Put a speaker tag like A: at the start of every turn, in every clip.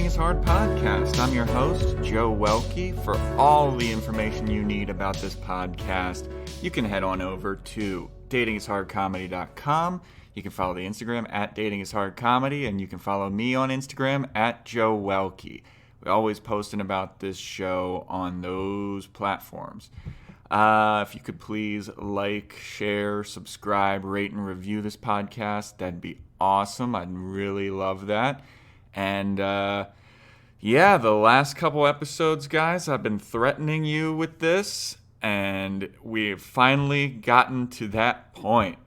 A: is Hard podcast. I'm your host, Joe Welkie. For all the information you need about this podcast, you can head on over to datingishardcomedy.com. You can follow the Instagram at datingishardcomedy, and you can follow me on Instagram at Joe Welkie. We're always posting about this show on those platforms. If you could please like, share, subscribe, rate, and review this podcast, that'd be awesome. I'd really love that. And the last couple episodes, guys, I've been threatening you with this, and we've finally gotten to that point.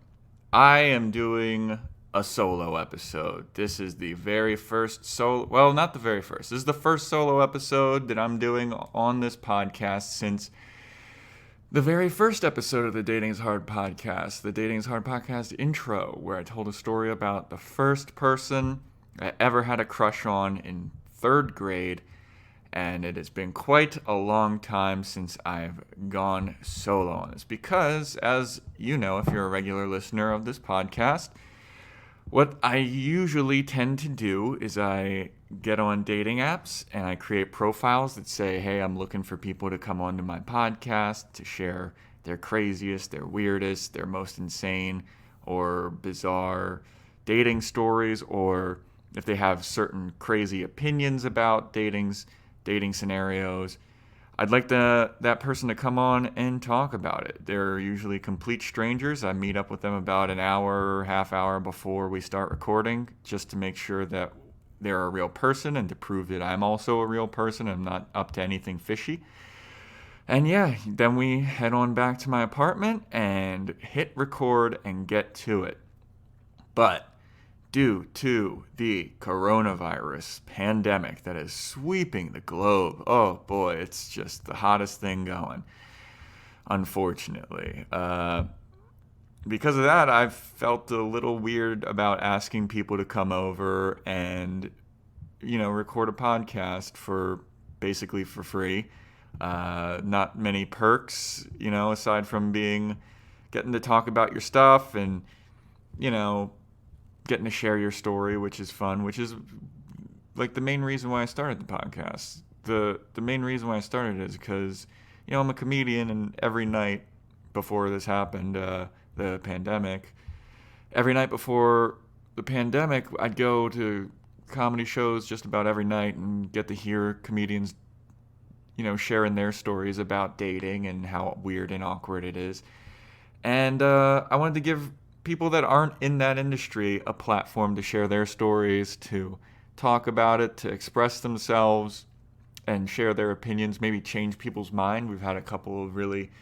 A: I am doing a solo episode. This is the very first solo, well, not the very first. This is the first solo episode that I'm doing on this podcast since the very first episode of the Dating is Hard podcast, the Dating is Hard podcast intro, where I told a story about the first person I ever had a crush on in third grade, and it has been quite a long time since I've gone solo on this because, as you know, if you're a regular listener of this podcast, what I usually tend to do is I get on dating apps and I create profiles that say, hey, I'm looking for people to come onto my podcast to share their craziest, their weirdest, their most insane or bizarre dating stories, or if they have certain crazy opinions about dating scenarios. I'd like that person to come on and talk about it. They're usually complete strangers. I meet up with them about an hour, half hour before we start recording, just to make sure that they're a real person and to prove that I'm also a real person. I'm not up to anything fishy. And then we head on back to my apartment and hit record and get to it. But due to the coronavirus pandemic that is sweeping the globe, oh boy, it's just the hottest thing going, unfortunately. Because of that, I've felt a little weird about asking people to come over and, record a podcast for basically for free. Not many perks, aside from getting to talk about your stuff and, getting to share your story, which is fun, which is like the main reason why I started the podcast. The main reason why I started it is because, I'm a comedian, and every night before this happened, the pandemic, every night before the pandemic, I'd go to comedy shows just about every night and get to hear comedians, sharing their stories about dating and how weird and awkward it is. And I wanted to give people that aren't in that industry a platform to share their stories, to talk about it, to express themselves and share their opinions, maybe change people's mind. We've had a couple of really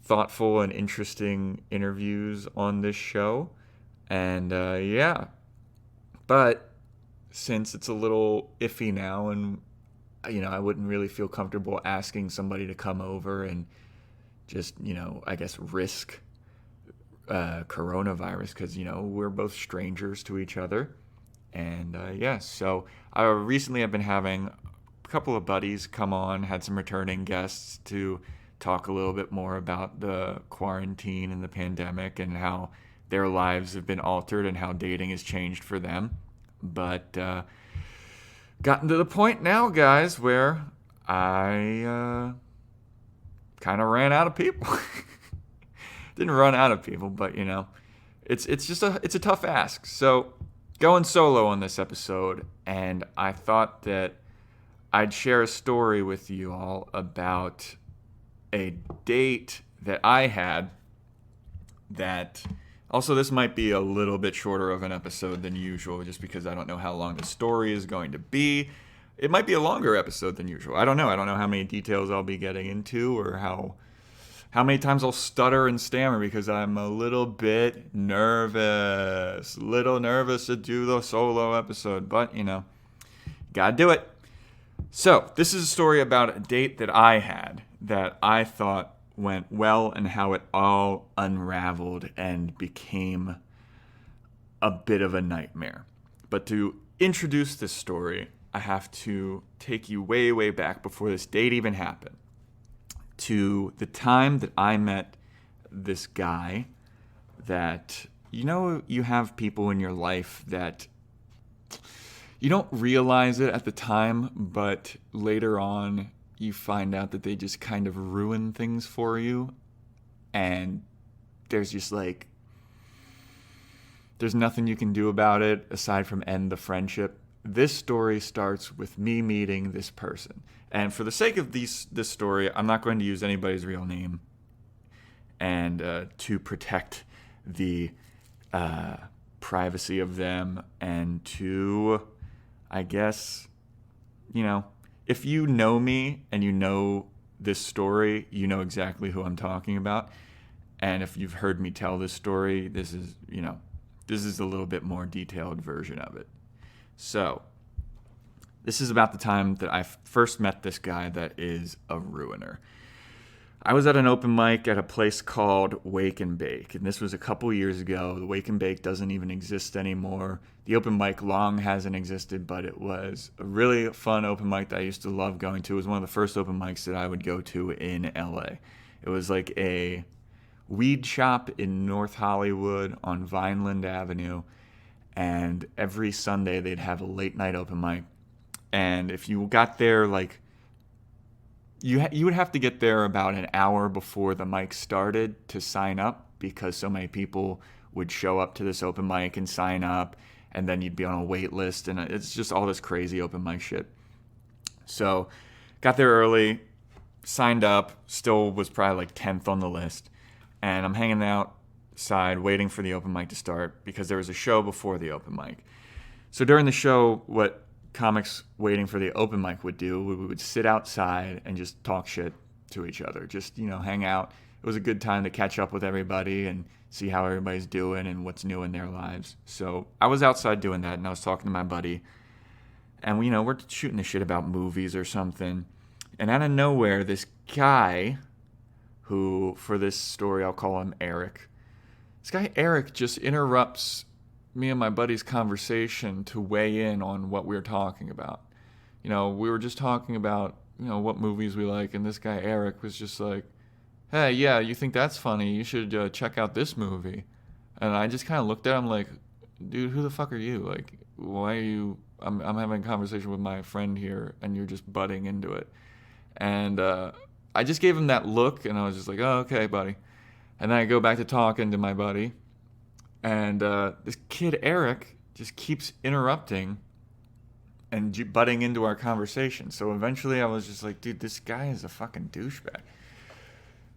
A: thoughtful and interesting interviews on this show. And but since it's a little iffy now, and I wouldn't really feel comfortable asking somebody to come over and just, I guess risk coronavirus, because we're both strangers to each other. And so I recently have been having a couple of buddies come on, had some returning guests to talk a little bit more about the quarantine and the pandemic and how their lives have been altered and how dating has changed for them. But gotten to the point now, guys, where I kind of ran out of people. Didn't run out of people, but it's a tough ask. So going solo on this episode, and I thought that I'd share a story with you all about a date that I had that, also this might be a little bit shorter of an episode than usual, just because I don't know how long the story is going to be. It might be a longer episode than usual. I don't know how many details I'll be getting into, or how many times I'll stutter and stammer, because I'm a little bit nervous to do the solo episode, but gotta do it. So this is a story about a date that I had that I thought went well, and how it all unraveled and became a bit of a nightmare. But to introduce this story, I have to take you way, way back before this date even happened, to the time that I met this guy that, you have people in your life that You don't realize it at the time, but later on you find out that they just kind of ruin things for you, and there's just like, there's nothing you can do about it aside from end the friendship. This story starts with me meeting this person. And for the sake of this story, I'm not going to use anybody's real name, and to protect the privacy of them, and to, I guess, if you know me and you know this story, you know exactly who I'm talking about. And if you've heard me tell this story, this is a little bit more detailed version of it. So, this is about the time that I first met this guy that is a ruiner. I was at an open mic at a place called Wake and Bake, and this was a couple years ago. The Wake and Bake doesn't even exist anymore. The open mic long hasn't existed, but it was a really fun open mic that I used to love going to. It was one of the first open mics that I would go to in LA. It was like a weed shop in North Hollywood on Vineland Avenue, and every Sunday they'd have a late night open mic. And if you got there, like, you would have to get there about an hour before the mic started to sign up, because so many people would show up to this open mic and sign up, and then you'd be on a wait list, and it's just all this crazy open mic shit. So got there early, signed up, still was probably like 10th on the list, and I'm hanging outside waiting for the open mic to start because there was a show before the open mic. So during the show, what comics waiting for the open mic would do, we would sit outside and just talk shit to each other, just, hang out. It was a good time to catch up with everybody and see how everybody's doing and what's new in their lives. So I was outside doing that, and I was talking to my buddy, and we're shooting the shit about movies or something, and out of nowhere, this guy, who for this story I'll call him Eric, this guy Eric just interrupts me and my buddy's conversation to weigh in on what we were talking about. We were just talking about, what movies we like, and this guy Eric was just like, hey, yeah, you think that's funny? You should check out this movie. And I just kind of looked at him like, dude, who the fuck are you? Like, why are you... I'm having a conversation with my friend here, and you're just butting into it. And I just gave him that look, and I was just like, oh, okay, buddy. And then I go back to talking to my buddy, and this kid Eric just keeps interrupting and butting into our conversation. So eventually I was just like, dude, this guy is a fucking douchebag.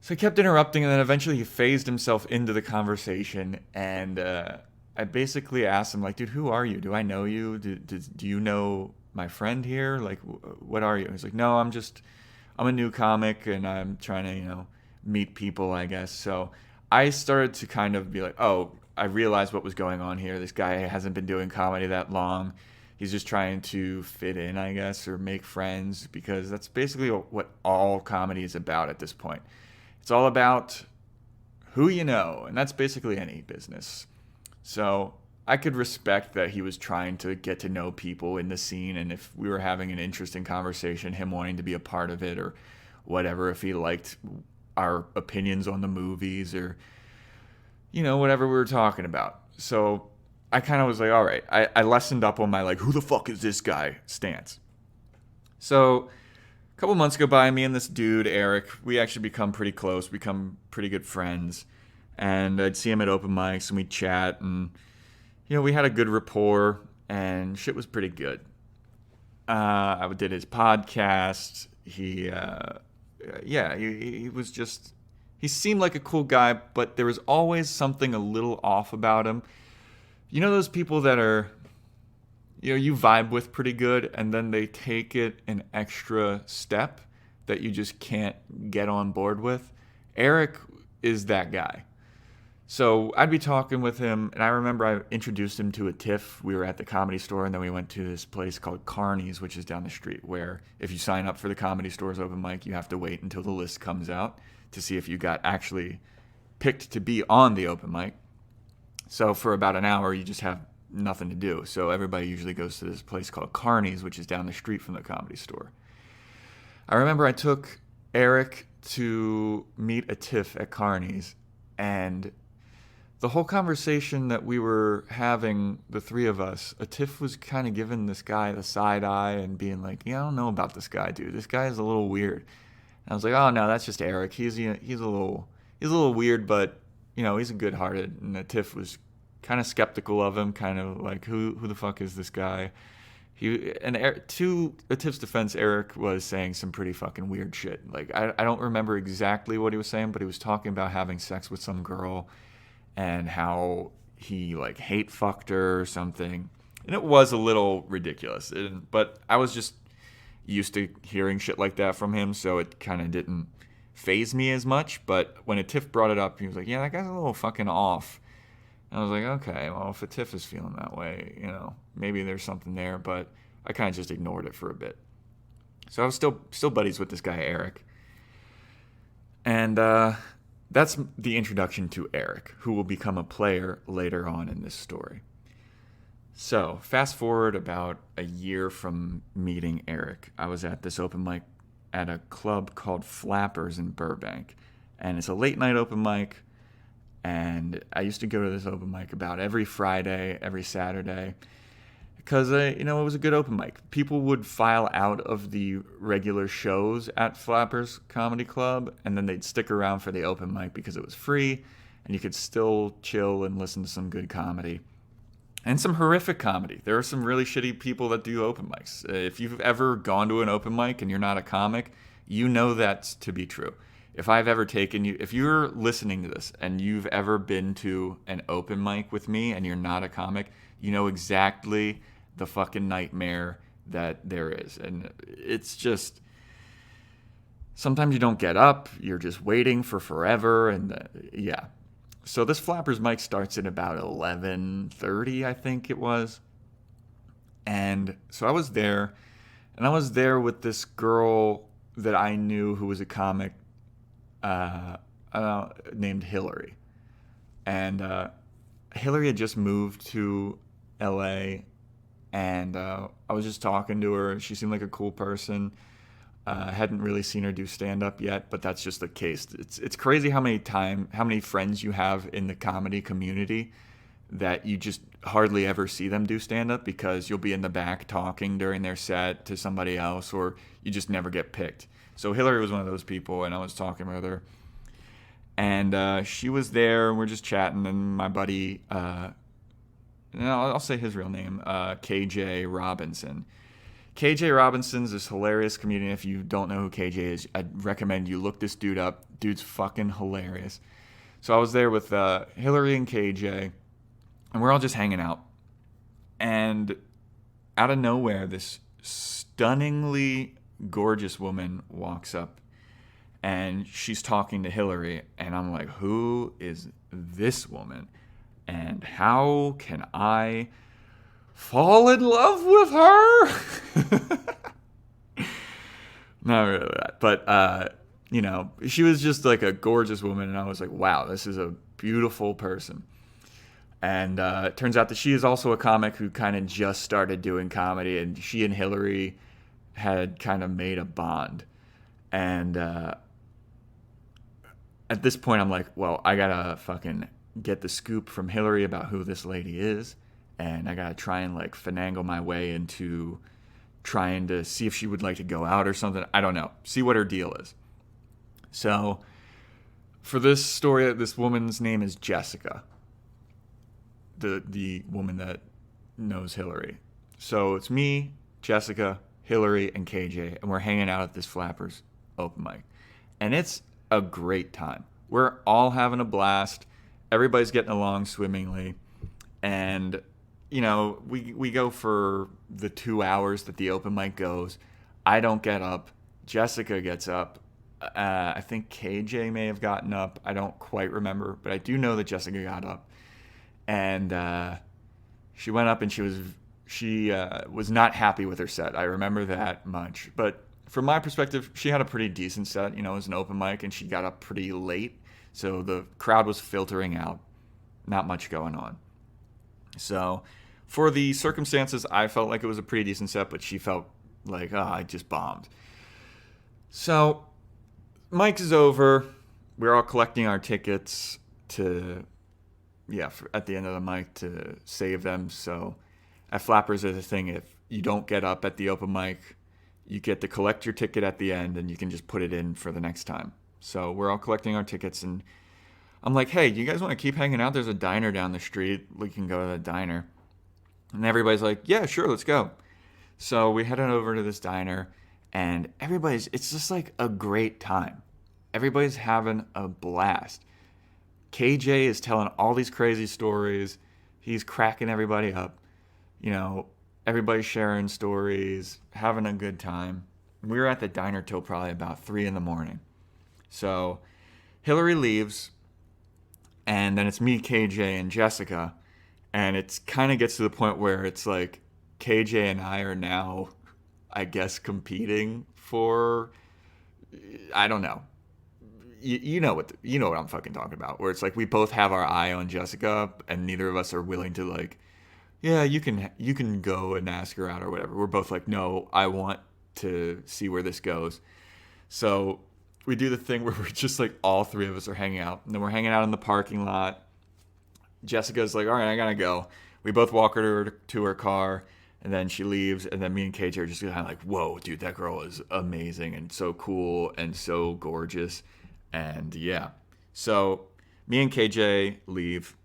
A: So he kept interrupting, and then eventually he phased himself into the conversation, and I basically asked him, like, dude, who are you? Do I know you? Do you know my friend here? Like, what are you? He's like, no, I'm a new comic, and I'm trying to, meet people, I guess. So I started to kind of be like, oh, I realized what was going on here. This guy hasn't been doing comedy that long. He's just trying to fit in, I guess, or make friends, because that's basically what all comedy is about at this point. It's all about who you know, and that's basically any business. So I could respect that he was trying to get to know people in the scene, and if we were having an interesting conversation, him wanting to be a part of it or whatever, if he liked our opinions on the movies or, whatever we were talking about. So I kind of was like, all right, I lessened up on my, like, who the fuck is this guy stance. So a couple months go by, me and this dude, Eric, we actually become pretty close, become pretty good friends. And I'd see him at open mics, and we'd chat, and, we had a good rapport, and shit was pretty good. I did his podcast. He was just, he seemed like a cool guy, but there was always something a little off about him. Those people that are, you vibe with pretty good, and then they take it an extra step that you just can't get on board with? Eric is that guy. So I'd be talking with him, and I remember I introduced him to a TIFF. We were at the Comedy Store, and then we went to this place called Carney's, which is down the street, where if you sign up for the Comedy Store's open mic, you have to wait until the list comes out to see if you got actually picked to be on the open mic. So for about an hour, you just have nothing to do. So everybody usually goes to this place called Carney's, which is down the street from the Comedy Store. I remember I took Eric to meet a TIFF at Carney's, and the whole conversation that we were having, the three of us, Atif was kind of giving this guy the side eye and being like, yeah, I don't know about this guy, dude. This guy is a little weird. And I was like, oh no, that's just Eric. He's a little weird, but he's a good-hearted. And Atif was kind of skeptical of him, kind of like, who the fuck is this guy? To Atif's defense, Eric was saying some pretty fucking weird shit. Like, I don't remember exactly what he was saying, but he was talking about having sex with some girl and how he like hate fucked her or something. And it was a little ridiculous. But I was just used to hearing shit like that from him, so it kind of didn't faze me as much. But when Atif brought it up, he was like, yeah, that guy's a little fucking off. And I was like, okay, well, if Atif is feeling that way, maybe there's something there. But I kind of just ignored it for a bit. So I was still buddies with this guy, Eric. And that's the introduction to Eric, who will become a player later on in this story. So, fast forward about a year from meeting Eric. I was at this open mic at a club called Flappers in Burbank. And it's a late night open mic. And I used to go to this open mic about every Friday, every Saturday. Because, it was a good open mic. People would file out of the regular shows at Flappers Comedy Club, and then they'd stick around for the open mic because it was free, and you could still chill and listen to some good comedy. And some horrific comedy. There are some really shitty people that do open mics. If you've ever gone to an open mic and you're not a comic, you know that's to be true. If I've ever taken you, if you're listening to this and you've ever been to an open mic with me and you're not a comic, you know exactly the fucking nightmare that there is. And it's just, sometimes you don't get up, you're just waiting for forever, and yeah. So this Flappers mic starts at about 11:30, I think it was. And so I was there, and I was there with this girl that I knew who was a comic named Hillary. And Hillary had just moved to LA, and I was just talking to her. She seemed like a cool person. Hadn't really seen her do stand-up yet, but that's just the case. It's crazy how many friends you have in the comedy community that you just hardly ever see them do stand-up because you'll be in the back talking during their set to somebody else, or you just never get picked. So Hillary was one of those people, and I was talking with her. And she was there, and we're just chatting, and my buddy, I'll say his real name, KJ Robinson. KJ Robinson's this hilarious comedian. If you don't know who KJ is, I'd recommend you look this dude up. Dude's fucking hilarious. So I was there with Hillary and KJ, and we're all just hanging out. And out of nowhere, this stunningly gorgeous woman walks up, and she's talking to Hillary, and I'm like, who is this woman? And how can I fall in love with her? Not really that, but she was just like a gorgeous woman, and I was like, wow, this is a beautiful person. And it turns out that she is also a comic who kind of just started doing comedy, and she and Hillary had kind of made a bond. And at this point, I'm like, well, I gotta fucking get the scoop from Hillary about who this lady is. And I gotta try and like finagle my way into trying to see if she would like to go out or something. I don't know. See what her deal is. So for this story, this woman's name is Jessica. The woman that knows Hillary. So it's me, Jessica, Hillary, and KJ, and we're hanging out at this Flappers open mic. And it's a great time. We're all having a blast. Everybody's getting along swimmingly. And we go for the 2 hours that the open mic goes. I don't get up. Jessica gets up. I think KJ may have gotten up. I don't quite remember, but I do know that Jessica got up. And she went up, and she was not happy with her set. I remember that much. But from my perspective, she had a pretty decent set. It was an open mic, and she got up pretty late. So the crowd was filtering out. Not much going on. So for the circumstances, I felt like it was a pretty decent set, but she felt like, I just bombed. So mic is over. We're all collecting our tickets to at the end of the mic to save them. So at Flappers, there's a thing, if you don't get up at the open mic, you get to collect your ticket at the end and you can just put it in for the next time. So we're all collecting our tickets and I'm like, hey, do you guys want to keep hanging out? There's a diner down the street. We can go to the diner. And everybody's like, yeah, sure, let's go. So we headed over to this diner and it's just like a great time. Everybody's having a blast. KJ is telling all these crazy stories. He's cracking everybody up. Everybody's sharing stories, having a good time. We were at the diner till probably about 3 a.m. So Hillary leaves, and then it's me, KJ, and Jessica. And it kind of gets to the point where it's like KJ and I are now, I guess, competing for, I don't know. You know what I'm fucking talking about. Where it's like we both have our eye on Jessica, and neither of us are willing to like, yeah, you can go and ask her out or whatever. We're both like, no, I want to see where this goes. So we do the thing where we're just like all three of us are hanging out, and then we're hanging out in the parking lot. Jessica's like, all right, I gotta go. We both walk her to her car, and then she leaves, and then me and KJ are just kind of like, whoa, dude, that girl is amazing and so cool and so gorgeous. And yeah, so me and KJ leave,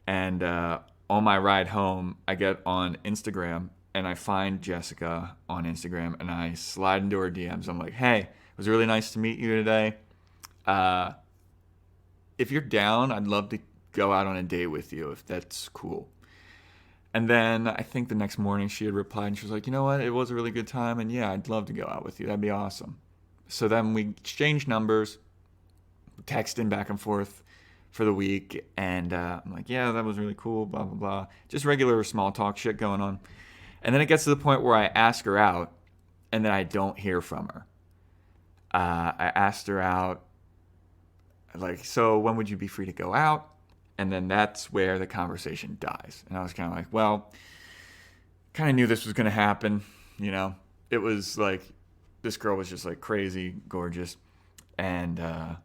A: and on my ride home, I get on Instagram, and I find Jessica on Instagram, and I slide into her DMs. I'm like, hey, it was really nice to meet you today. If you're down, I'd love to go out on a date with you, if that's cool. And then I think the next morning she had replied, and she was like, you know what, it was a really good time, and yeah, I'd love to go out with you. That'd be awesome. So then we exchanged numbers, texting back and forth for the week, and I'm like, yeah, that was really cool, blah, blah, blah. Just regular small talk shit going on. And then it gets to the point where I ask her out, and then I don't hear from her. I asked her out, like, so when would you be free to go out? And then that's where the conversation dies. And I was kind of like, well, kind of knew this was going to happen. It was like, this girl was just like crazy, gorgeous, and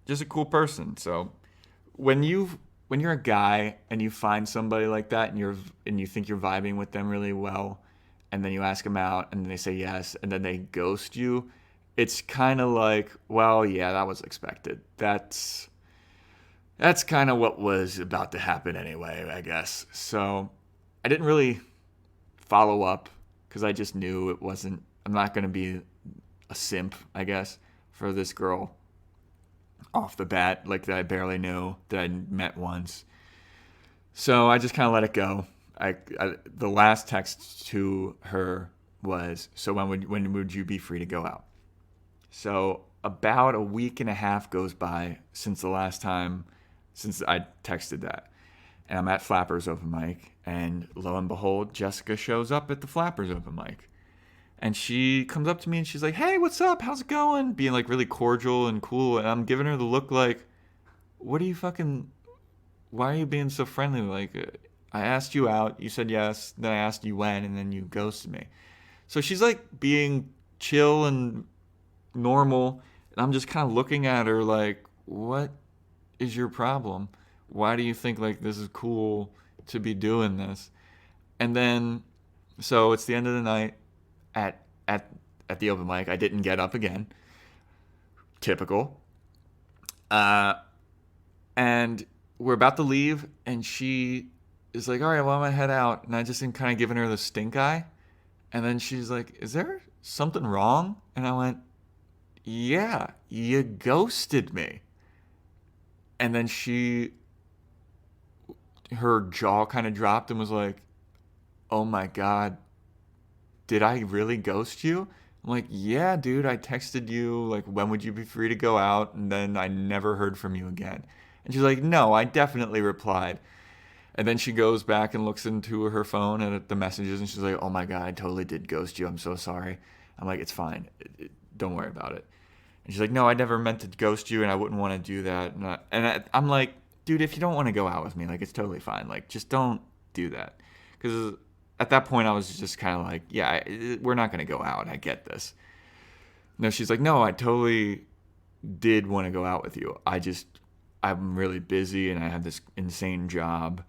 A: just a cool person. So when you're a guy and you find somebody like that and you think you're vibing with them really well, and then you ask them out and they say yes, and then they ghost you, it's kind of like, well, yeah, that was expected. That's kind of what was about to happen anyway, I guess. So I didn't really follow up because I just knew I'm not going to be a simp, I guess, for this girl off the bat, like that I barely knew, that I met once. So I just kind of let it go. The last text to her was, so when would you be free to go out? So about a week and a half goes by since I texted that. And I'm at Flappers open mic, and lo and behold, Jessica shows up at the Flappers open mic. And she comes up to me and she's like, hey, what's up? How's it going? Being like really cordial and cool. And I'm giving her the look like, why are you being so friendly? Like, I asked you out, you said yes, then I asked you when, and then you ghosted me. So she's like being chill and normal. And I'm just kind of looking at her like, what is your problem? Why do you think like this is cool to be doing this? And then, so it's the end of the night. At the open mic, I didn't get up again. Typical. And we're about to leave, and she is like, all right, well, I'm going to head out. And I just am kind of giving her the stink eye. And then she's like, is there something wrong? And I went, yeah, you ghosted me. And then her jaw kind of dropped and was like, oh my God, did I really ghost you? I'm like, yeah, dude, I texted you, like, when would you be free to go out? And then I never heard from you again. And she's like, no, I definitely replied. And then she goes back and looks into her phone and at the messages, and she's like, oh my God, I totally did ghost you. I'm so sorry. I'm like, it's fine. Don't worry about it. And she's like, no, I never meant to ghost you, and I wouldn't want to do that. And I'm like, dude, if you don't want to go out with me, like, it's totally fine. Like, just don't do that. Because at that point, I was just kind of like, yeah, we're not going to go out. I get this. No, she's like, no, I totally did want to go out with you. I just I'm really busy and I have this insane job.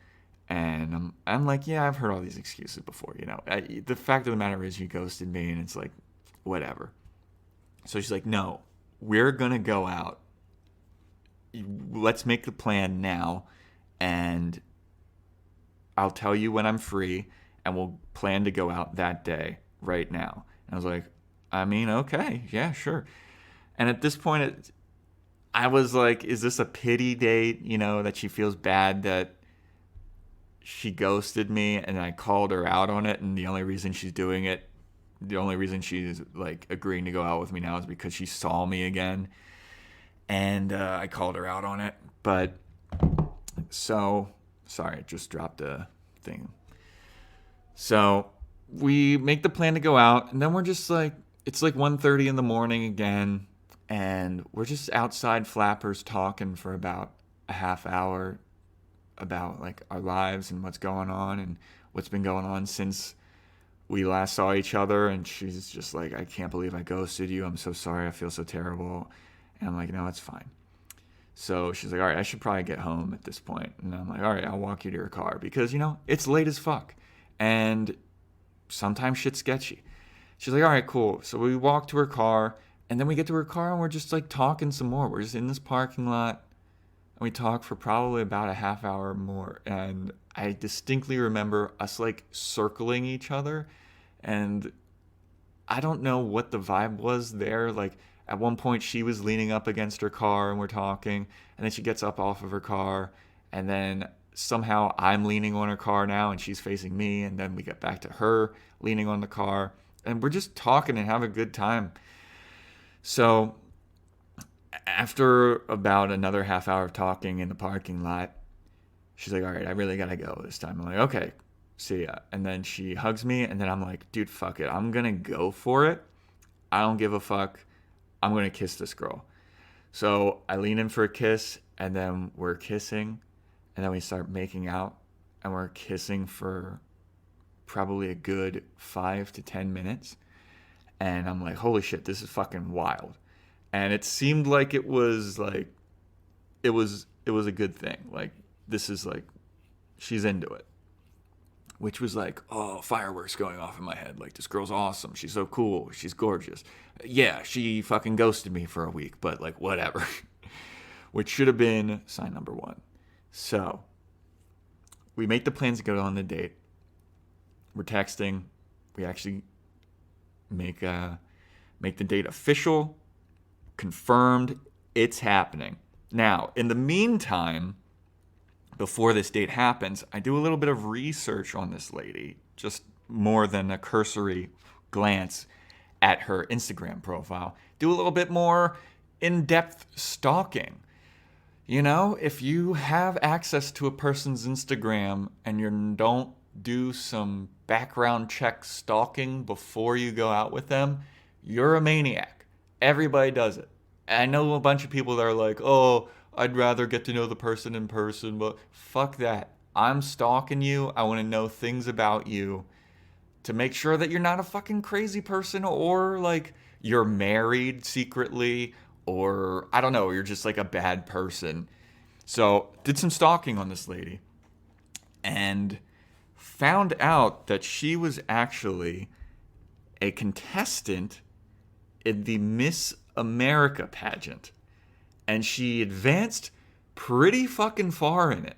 A: And I'm like, yeah, I've heard all these excuses before, you know. The fact of the matter is, you ghosted me, and it's like, whatever. So she's like, no, we're gonna go out. Let's make the plan now, and I'll tell you when I'm free, and we'll plan to go out that day, right now. And I was like, I mean, okay, yeah, sure. And at this point, I was like, is this a pity date? You know, that she feels bad that she ghosted me and I called her out on it, and the only reason she's doing it, the only reason she's like agreeing to go out with me now is because she saw me again, and I called her out on it. But so sorry, I just dropped a thing. So we make the plan to go out, and then we're just like, it's like 1:30 in the morning again, and we're just outside Flappers talking for about a half hour about like our lives and what's going on and what's been going on since we last saw each other. And she's just like, I can't believe I ghosted you. I'm so sorry. I feel so terrible. And I'm like, no, it's fine. So she's like, all right, I should probably get home at this point. And I'm like, all right, I'll walk you to your car because, you know, it's late as fuck. And sometimes shit's sketchy. She's like, all right, cool. So we walk to her car, and then we get to her car and we're just like talking some more. We're just in this parking lot. And we talked for probably about a half hour more. And I distinctly remember us like circling each other. And I don't know what the vibe was there. Like at one point she was leaning up against her car and we're talking. And then she gets up off of her car. And then somehow I'm leaning on her car now and she's facing me. And then we get back to her leaning on the car. And we're just talking and having a good time. So after about another half hour of talking in the parking lot, she's like, all right, I really gotta go this time. I'm like, okay, see ya. And then she hugs me, and then I'm like, dude, fuck it. I'm gonna go for it. I don't give a fuck. I'm gonna kiss this girl. So I lean in for a kiss, and then we're kissing, and then we start making out, and we're kissing for probably a good 5 to 10 minutes. And I'm like, holy shit, this is fucking wild. And it seemed like it was a good thing. Like, this is like, she's into it. Which was like, oh, fireworks going off in my head. Like, this girl's awesome. She's so cool. She's gorgeous. Yeah, she fucking ghosted me for a week, but like, whatever. Which should have been sign number one. So, we make the plans to go on the date. We're texting. We actually make the date official. Confirmed, it's happening. Now, in the meantime, before this date happens, I do a little bit of research on this lady, just more than a cursory glance at her Instagram profile. Do a little bit more in-depth stalking. You know, if you have access to a person's Instagram and you don't do some background check stalking before you go out with them, you're a maniac. Everybody does it. I know a bunch of people that are like, oh, I'd rather get to know the person in person, but fuck that. I'm stalking you. I want to know things about you to make sure that you're not a fucking crazy person, or like you're married secretly, or I don't know, you're just like a bad person. So did some stalking on this lady and found out that she was actually a contestant in the Miss America pageant. And she advanced pretty fucking far in it.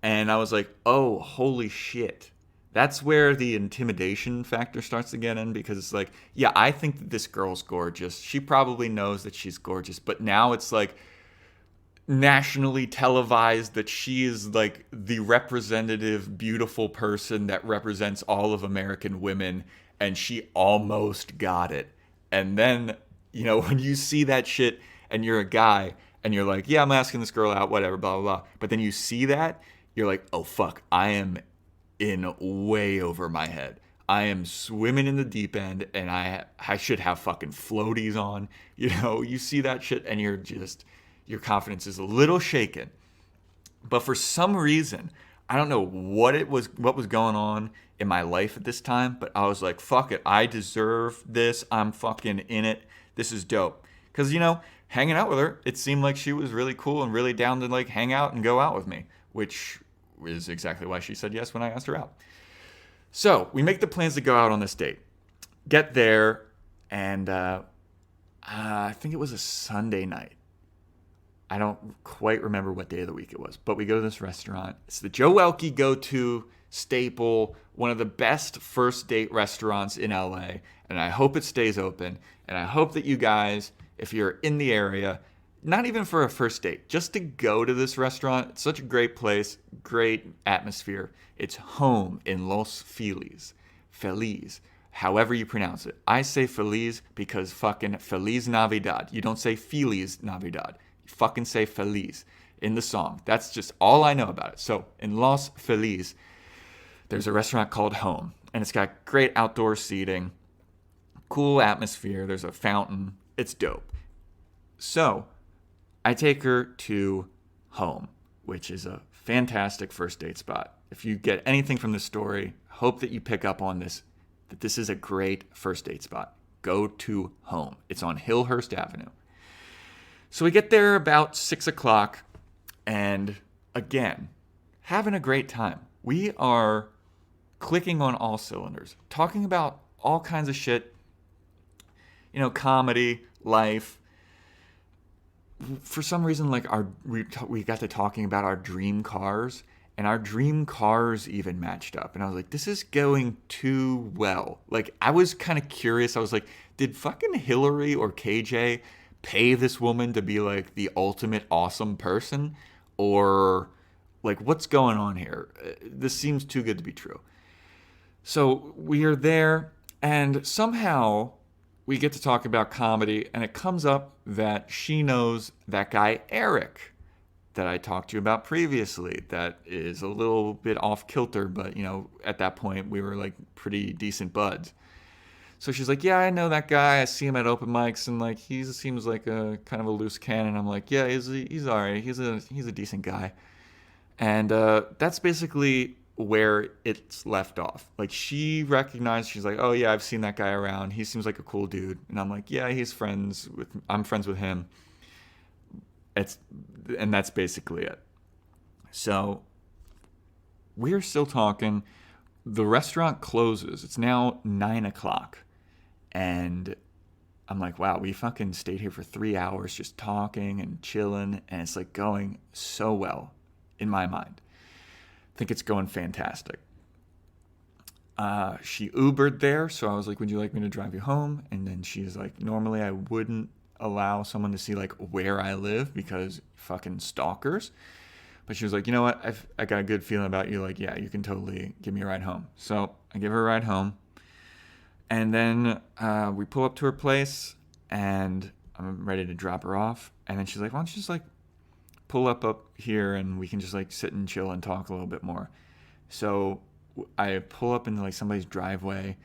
A: And I was like, oh, holy shit. That's where the intimidation factor starts to get in, because it's like, yeah, I think that this girl's gorgeous. She probably knows that she's gorgeous. But now it's like nationally televised that she is like the representative, beautiful person that represents all of American women. And she almost got it. And then, you know, when you see that shit and you're a guy and you're like, yeah, I'm asking this girl out, whatever, blah, blah, blah. But then you see that, you're like, oh, fuck, I am in way over my head. I am swimming in the deep end and I should have fucking floaties on. You know, you see that shit and you're just, your confidence is a little shaken. But for some reason, I don't know what was going on in my life at this time, but I was like, fuck it, I deserve this. I'm fucking in it. This is dope. Because, you know, hanging out with her, it seemed like she was really cool and really down to like hang out and go out with me, which is exactly why she said yes when I asked her out. So we make the plans to go out on this date. Get there, and I think it was a Sunday night. I don't quite remember what day of the week it was, but we go to this restaurant. It's the Joe Welkie go-to staple, one of the best first date restaurants in LA, and I hope it stays open. And I hope that you guys, if you're in the area, not even for a first date, just to go to this restaurant. It's such a great place, great atmosphere. It's home in Los Feliz. Feliz. However you pronounce it. I say Feliz because fucking Feliz Navidad. You don't say Feliz Navidad. You fucking say Feliz in the song. That's just all I know about it. So in Los Feliz, there's a restaurant called Home. And it's got great outdoor seating, cool atmosphere. There's a fountain. It's dope. So I take her to Home, which is a fantastic first date spot. If you get anything from this story, hope that you pick up on this, that this is a great first date spot. Go to Home. It's on Hillhurst Avenue. So we get there about 6 o'clock, and again, having a great time. We are clicking on all cylinders, talking about all kinds of shit, comedy, life. For some reason, like we got to talking about our dream cars, and our dream cars even matched up. And I was like, this is going too well. Like, I was kind of curious. I was like, did fucking Hillary or KJ pay this woman to be like the ultimate awesome person? Or like, what's going on here? This seems too good to be true. So we are there, and somehow we get to talk about comedy, and it comes up that she knows that guy Eric that I talked to you about previously that is a little bit off kilter, but at that point we were like pretty decent buds. So she's like, yeah, I know that guy. I see him at open mics, and like he seems like a kind of a loose cannon. I'm like, yeah, he's all right. He's a decent guy. And that's basically where it's left off. Like, she recognized, she's like, oh yeah, I've seen that guy around. He seems like a cool dude. And I'm like, yeah, I'm friends with him. And that's basically it. So we're still talking. The restaurant closes. It's now 9 o'clock. And I'm like, wow, we fucking stayed here for 3 hours just talking and chilling. And it's like going so well in my mind. I think it's going fantastic. She Ubered there. So I was like, would you like me to drive you home? And then she's like, normally I wouldn't allow someone to see like where I live because fucking stalkers. But she was like, you know what? I got a good feeling about you. Like, yeah, you can totally give me a ride home. So I give her a ride home. And then we pull up to her place, and I'm ready to drop her off. And then she's like, why don't you just like pull up here and we can just like sit and chill and talk a little bit more. So I pull up into like somebody's driveway,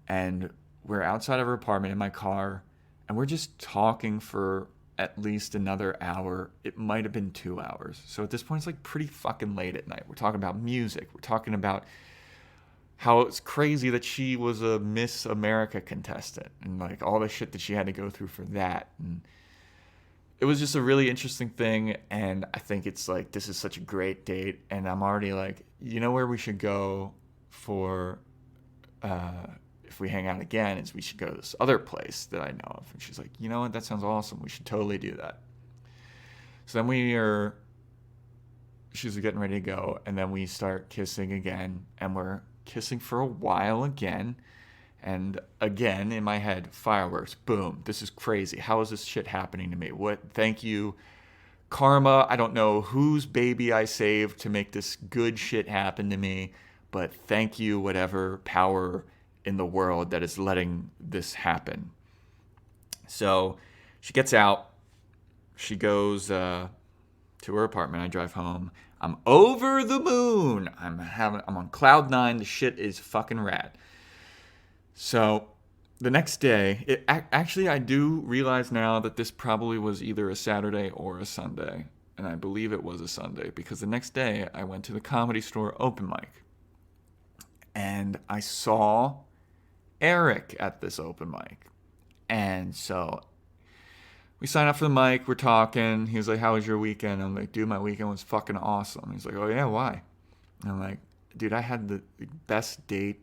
A: and we're outside of her apartment in my car, and we're just talking for at least another hour. It might have been 2 hours. So at this point, it's like pretty fucking late at night. We're talking about music. We're talking about how it's crazy that she was a Miss America contestant and like all the shit that she had to go through for that. And it was just a really interesting thing. And I think it's like, this is such a great date. And I'm already like, you know where we should go for, if we hang out again, is we should go to this other place that I know of. And she's like, you know what, that sounds awesome. We should totally do that. So then she's getting ready to go, and then we start kissing again, and we're kissing for a while again. And again, in my head, fireworks, boom, this is crazy. How is this shit happening to me? Thank you, karma. I don't know whose baby I saved to make this good shit happen to me, but thank you, whatever power in the world that is letting this happen. So she gets out. She goes to her apartment. I drive home. I'm over the moon. I'm on cloud 9. The shit is fucking rad. So the next day, actually I do realize now that this probably was either a Saturday or a Sunday. And I believe it was a Sunday, because the next day I went to the Comedy Store open mic. And I saw Eric at this open mic. And so we sign up for the mic. We're talking. He was like, how was your weekend? I'm like, dude, my weekend was fucking awesome. He's like, oh, yeah, why? And I'm like, dude, I had the best date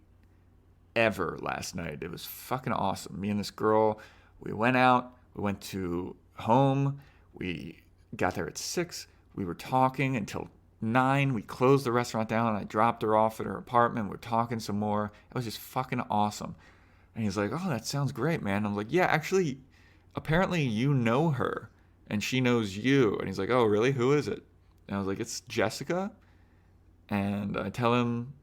A: ever last night. It was fucking awesome. Me and this girl, we went out. We went to home. We got there at 6. We were talking until 9. We closed the restaurant down. I dropped her off at her apartment. We're talking some more. It was just fucking awesome. And he's like, oh, that sounds great, man. I'm like, yeah, actually, apparently you know her and she knows you. And he's like, oh, really? Who is it? And I was like, it's Jessica. And I tell him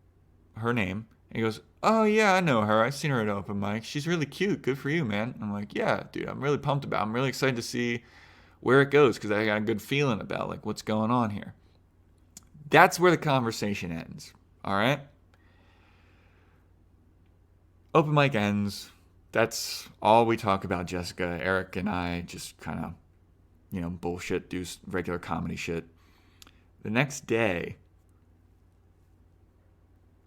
A: her name. And he goes, oh, yeah, I know her. I've seen her at open mic. She's really cute. Good for you, man. I'm like, yeah, dude, I'm really pumped about it. I'm really excited to see where it goes because I got a good feeling about like what's going on here. That's where the conversation ends. All right? Open mic ends. That's all we talk about, Jessica. Eric and I just kind of, bullshit, do regular comedy shit. The next day,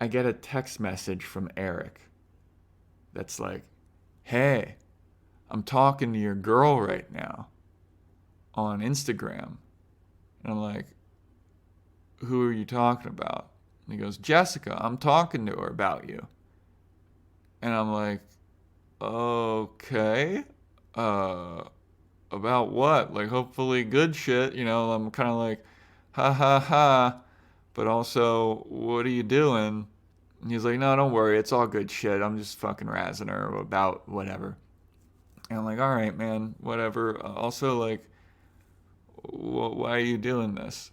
A: I get a text message from Eric that's like, hey, I'm talking to your girl right now on Instagram. And I'm like, who are you talking about? And he goes, Jessica, I'm talking to her about you. And I'm like, okay, about what? Like, hopefully good shit, I'm kind of like, ha ha ha, but also, what are you doing? And he's like, no, don't worry, it's all good shit, I'm just fucking razzing her about whatever. And I'm like, all right, man, whatever. Also, like, why are you doing this?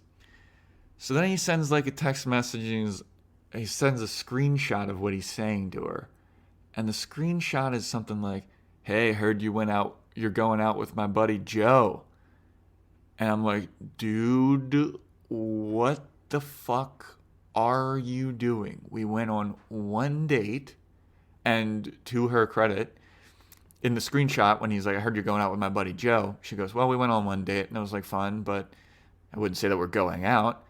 A: So then he sends like a text message and he sends a screenshot of what he's saying to her. And the screenshot is something like, hey, heard you're going out with my buddy Joe. And I'm like, dude, what the fuck are you doing? We went on one date, and to her credit, in the screenshot when he's like, I heard you're going out with my buddy Joe, she goes, well, we went on one date and it was like fun, but I wouldn't say that we're going out.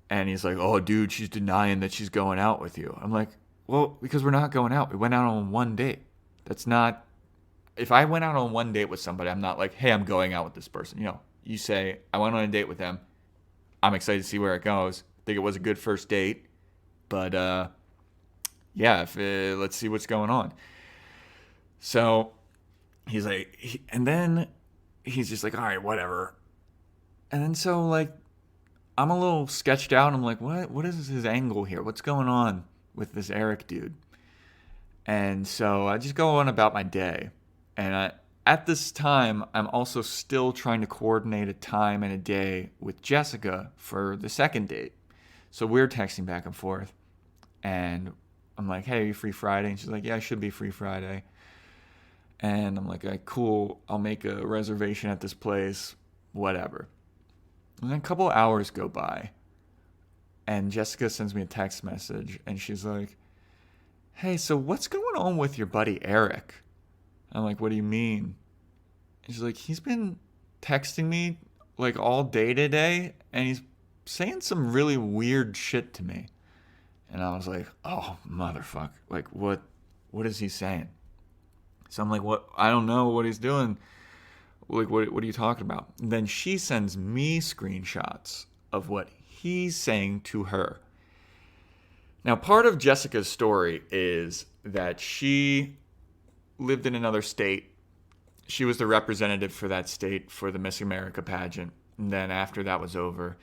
A: And he's like, oh, dude, she's denying that she's going out with you. I'm like, well, because we're not going out. We went out on one date. That's not, if I went out on one date with somebody, I'm not like, hey, I'm going out with this person. You say, I went on a date with them. I'm excited to see where it goes. I think it was a good first date. But, yeah, let's see what's going on. So he's like, and then he's just like, all right, whatever. And then so, like, I'm a little sketched out. I'm like, what is his angle here? What's going on with this Eric dude? And so I just go on about my day. And at this time, I'm also still trying to coordinate a time and a day with Jessica for the second date. So we're texting back and forth. And I'm like, hey, are you free Friday? And she's like, yeah, I should be free Friday. And I'm like, cool, I'll make a reservation at this place, whatever. And then a couple hours go by, and Jessica sends me a text message, and she's like, hey, so what's going on with your buddy Eric? I'm like, what do you mean? And she's like, he's been texting me like all day today, and he's saying some really weird shit to me. And I was like, oh, motherfucker. Like, what is he saying? So I'm like, what? I don't know what he's doing. Like, what are you talking about? And then she sends me screenshots of what he's saying to her. Now, part of Jessica's story is that she lived in another state. She was the representative for that state for the Miss America pageant. And then after that was over,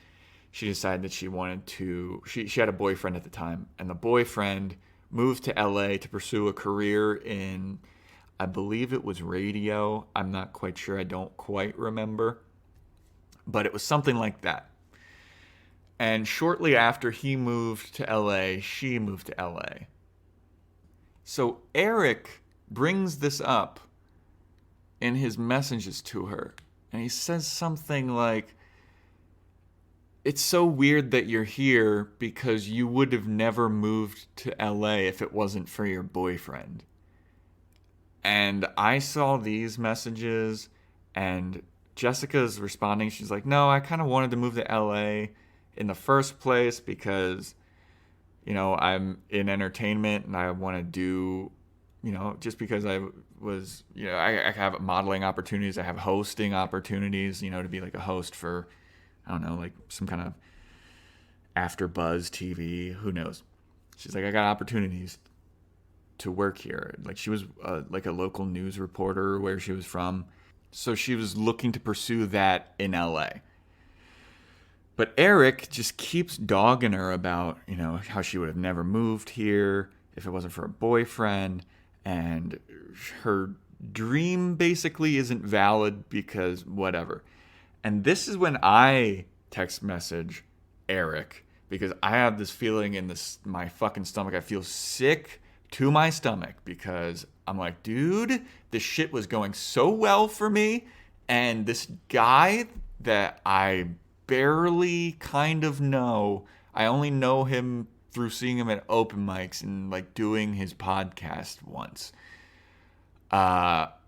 A: she decided that she wanted to... She had a boyfriend at the time. And the boyfriend moved to LA to pursue a career in... I believe it was radio. I'm not quite sure. I don't quite remember. But it was something like that. And shortly after he moved to LA, she moved to LA. So Eric brings this up in his messages to her. And he says something like, it's so weird that you're here because you would have never moved to LA if it wasn't for your boyfriend. And I saw these messages, and Jessica's responding. She's like, no, I kind of wanted to move to LA in the first place because, I'm in entertainment and I want to do, just because I was, I have modeling opportunities, I have hosting opportunities, to be like a host for, I don't know, like some kind of after buzz TV, who knows. She's like, I got opportunities to work here. Like she was like a local news reporter where she was from. So she was looking to pursue that in LA. But Eric just keeps dogging her about, how she would have never moved here if it wasn't for a boyfriend. And her dream basically isn't valid because whatever. And this is when I text message Eric because I have this feeling in my fucking stomach. I feel sick to my stomach because I'm like, dude, this shit was going so well for me. And this guy that I barely kind of know, I only know him through seeing him at open mics and like doing his podcast once. That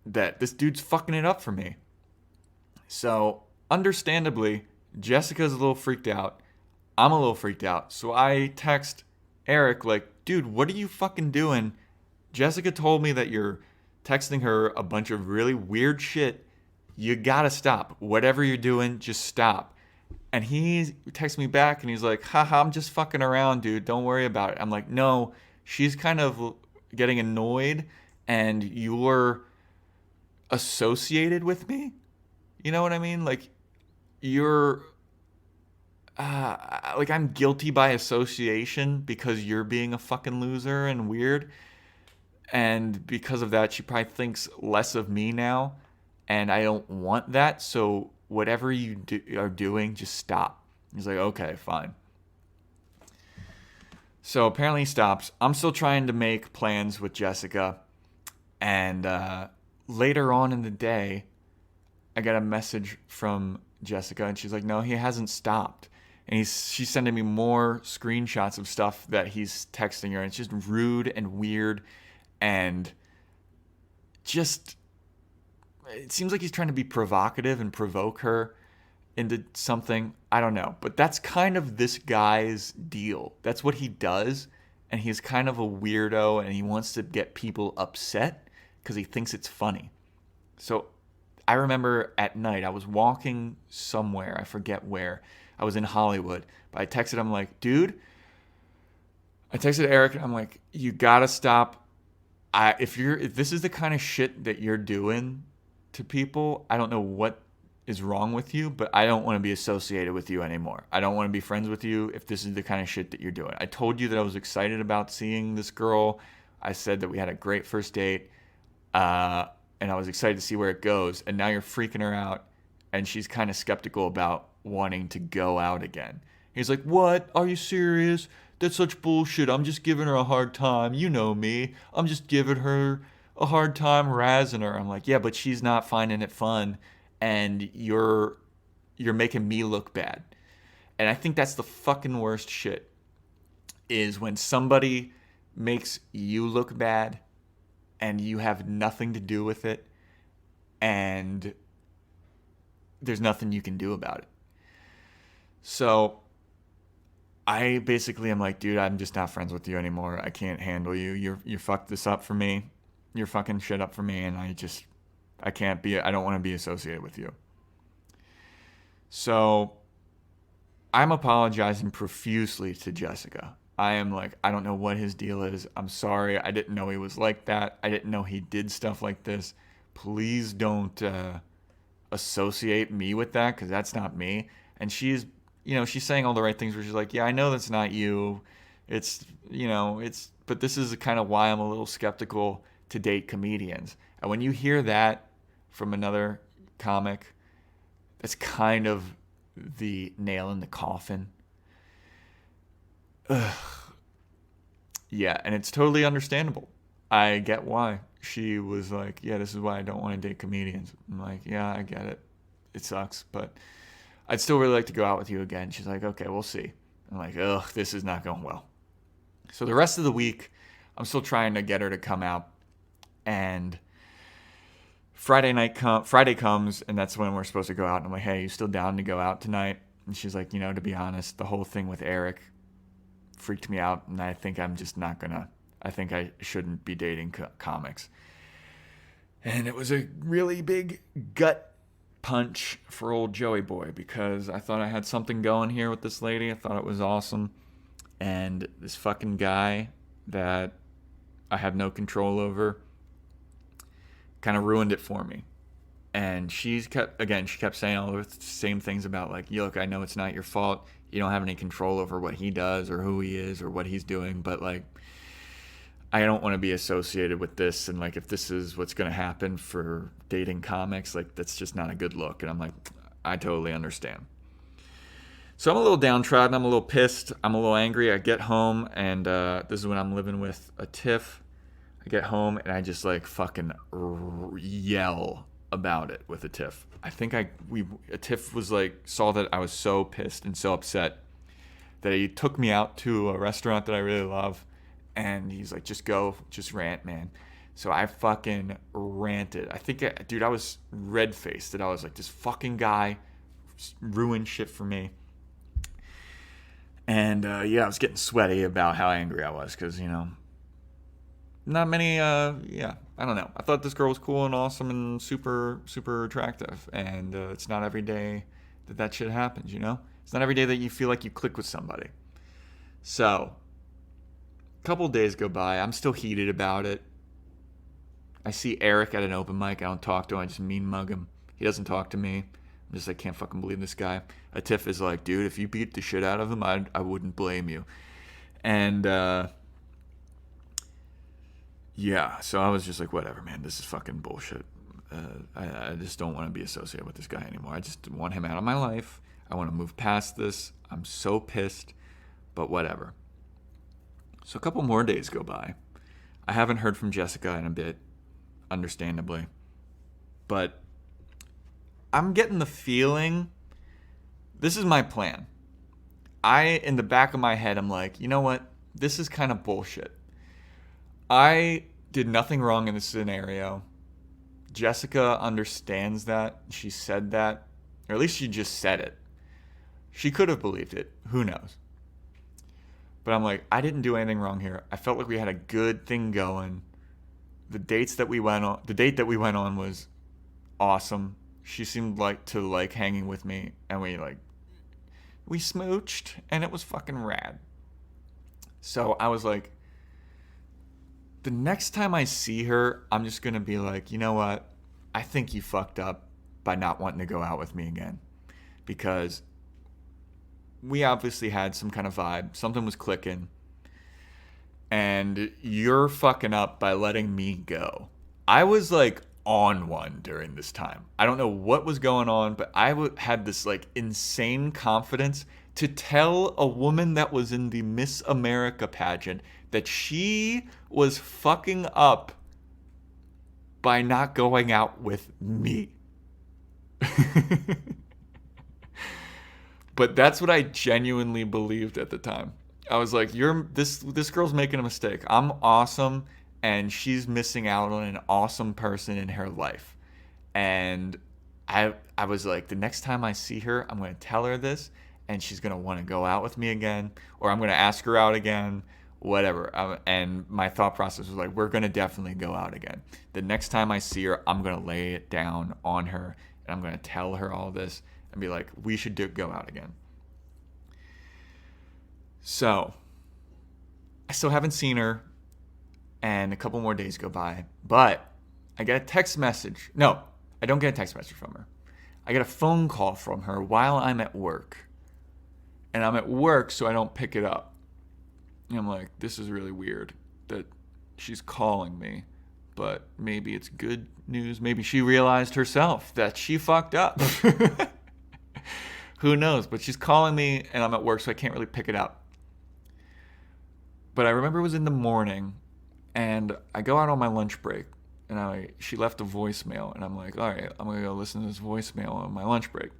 A: this dude's fucking it up for me. So understandably, Jessica's a little freaked out. I'm a little freaked out. So I text Eric like, dude, what are you fucking doing? Jessica told me that you're texting her a bunch of really weird shit. You gotta stop. Whatever you're doing, just stop. And he texts me back and he's like, haha, I'm just fucking around, dude. Don't worry about it. I'm like, no, she's kind of getting annoyed and you're associated with me. You know what I mean? Like, you're... like I'm guilty by association because you're being a fucking loser and weird. And because of that, she probably thinks less of me now. And I don't want that. So whatever you are doing, just stop. He's like, okay, fine. So apparently he stops. I'm still trying to make plans with Jessica. And later on in the day, I got a message from Jessica. And she's like, no, he hasn't stopped. And she's sending me more screenshots of stuff that he's texting her. And it's just rude and weird. And just, it seems like he's trying to be provocative and provoke her into something. I don't know. But that's kind of this guy's deal. That's what he does. And he's kind of a weirdo. And he wants to get people upset because he thinks it's funny. So I remember at night, I was walking somewhere. I forget where. I was in Hollywood, but I texted him like, dude, I texted Eric and I'm like, you gotta stop. If this is the kind of shit that you're doing to people, I don't know what is wrong with you, but I don't want to be associated with you anymore. I don't want to be friends with you if this is the kind of shit that you're doing. I told you that I was excited about seeing this girl. I said that we had a great first date, and I was excited to see where it goes. And now you're freaking her out, and she's kind of skeptical about wanting to go out again. He's like, what? Are you serious? That's such bullshit. I'm just giving her a hard time. You know me. I'm just giving her a hard time, razzing her. I'm like, yeah, but she's not finding it fun, and you're making me look bad. And I think that's the fucking worst shit, is when somebody makes you look bad and you have nothing to do with it and there's nothing you can do about it. So I basically am like, dude, I'm just not friends with you anymore. I can't handle you. You fucked this up for me. You're fucking shit up for me, and I don't want to be associated with you. So I'm apologizing profusely to Jessica. I am like, I don't know what his deal is. I'm sorry. I didn't know he was like that. I didn't know he did stuff like this. Please don't associate me with that, because that's not me. And she's saying all the right things where she's like, yeah, I know that's not you. But this is kind of why I'm a little skeptical to date comedians. And when you hear that from another comic, that's kind of the nail in the coffin. Ugh. Yeah, and it's totally understandable. I get why. She was like, yeah, this is why I don't want to date comedians. I'm like, yeah, I get it. It sucks, but I'd still really like to go out with you again. She's like, okay, we'll see. I'm like, ugh, this is not going well. So the rest of the week, I'm still trying to get her to come out. And Friday comes, and that's when we're supposed to go out. And I'm like, hey, you still down to go out tonight? And she's like, to be honest, the whole thing with Eric freaked me out, and I think I'm just not going to I think I shouldn't be dating comics. And it was a really big gut punch for old Joey boy, because I thought I had something going here with this lady. I thought it was awesome. And this fucking guy that I have no control over kind of ruined it for me. And she kept saying all the same things about, like, look, I know it's not your fault. You don't have any control over what he does or who he is or what he's doing, but, like, I don't want to be associated with this. And, like, if this is what's going to happen for dating comics, like, that's just not a good look. And I'm like, I totally understand. So I'm a little downtrodden. I'm a little pissed. I'm a little angry. I get home, and this is when I'm living with a tiff. I get home, and I just, like, fucking yell about it with a tiff. I think a tiff was like, saw that I was so pissed and so upset that he took me out to a restaurant that I really love, and he's like, just go, just rant, man. So I fucking ranted. I think, dude, I was red-faced that I was like, this fucking guy ruined shit for me. And I was getting sweaty about how angry I was, because, not many, I don't know. I thought this girl was cool and awesome and super, super attractive. And it's not every day that shit happens, It's not every day that you feel like you click with somebody. So, a couple days go by. I'm still heated about it. I see Eric at an open mic. I don't talk to him. I just mean mug him. He doesn't talk to me. I'm just like, can't fucking believe this guy. A tiff is like, dude, if you beat the shit out of him, I wouldn't blame you. And, so I was just like, whatever, man, this is fucking bullshit. I just don't want to be associated with this guy anymore. I just want him out of my life. I want to move past this. I'm so pissed, but whatever. So a couple more days go by. I haven't heard from Jessica in a bit, understandably. But I'm getting the feeling, this is my plan. In the back of my head, I'm like, you know what? This is kind of bullshit. I did nothing wrong in this scenario. Jessica understands that. She said that. Or at least she just said it. She could have believed it. Who knows? But I'm like, I didn't do anything wrong here. I felt like we had a good thing going. The date that we went on was awesome. She seemed to like hanging with me, and we smooched, and it was fucking rad. So I was like, the next time I see her, I'm just going to be like, you know what? I think you fucked up by not wanting to go out with me again. Because we obviously had some kind of vibe. Something was clicking. And you're fucking up by letting me go. I was like on one during this time. I don't know what was going on, but I had this like insane confidence to tell a woman that was in the Miss America pageant that she was fucking up by not going out with me. But that's what I genuinely believed at the time. I was like, this girl's making a mistake. I'm awesome, and she's missing out on an awesome person in her life. And I was like, the next time I see her, I'm going to tell her this, and she's going to want to go out with me again, or I'm going to ask her out again, whatever. And my thought process was like, we're going to definitely go out again. The next time I see her, I'm going to lay it down on her, and I'm going to tell her all this and be like, we should go out again. So I still haven't seen her, and a couple more days go by, but I get a text message. No, I don't get a text message from her. I get a phone call from her while I'm at work. And I'm at work, so I don't pick it up. And I'm like, this is really weird that she's calling me, but maybe it's good news. Maybe she realized herself that she fucked up. Who knows? But she's calling me, and I'm at work, so I can't really pick it up. But I remember it was in the morning, and I go out on my lunch break, and she left a voicemail, and I'm like, all right, I'm going to go listen to this voicemail on my lunch break.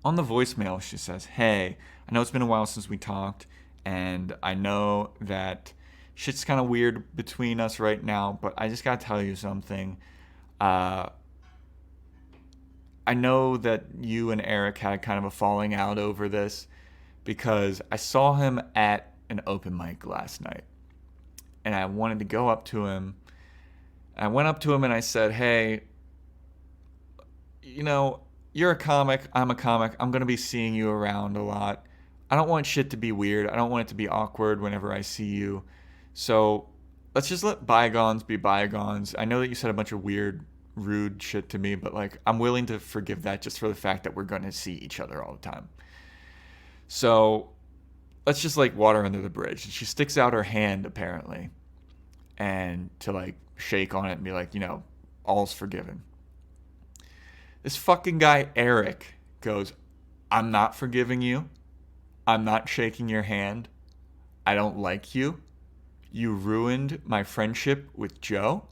A: On the voicemail, she says, hey, I know it's been a while since we talked, and I know that shit's kind of weird between us right now, but I just got to tell you something. I know that you and Eric had kind of a falling out over this, because I saw him at an open mic last night. and I wanted to go up to him. I went up to him and I said, hey, you're a comic, I'm a comic, I'm going to be seeing you around a lot. I don't want shit to be weird. I don't want it to be awkward whenever I see you. So let's just let bygones be bygones. I know that you said a bunch of weird, rude shit to me, but like I'm willing to forgive that just for the fact that we're going to see each other all the time. So let's just like water under the bridge. And she sticks out her hand apparently, and to like shake on it and be like, all's forgiven. This fucking guy Eric goes, I'm not forgiving you. I'm not shaking your hand. I don't like you. You ruined my friendship with Joe.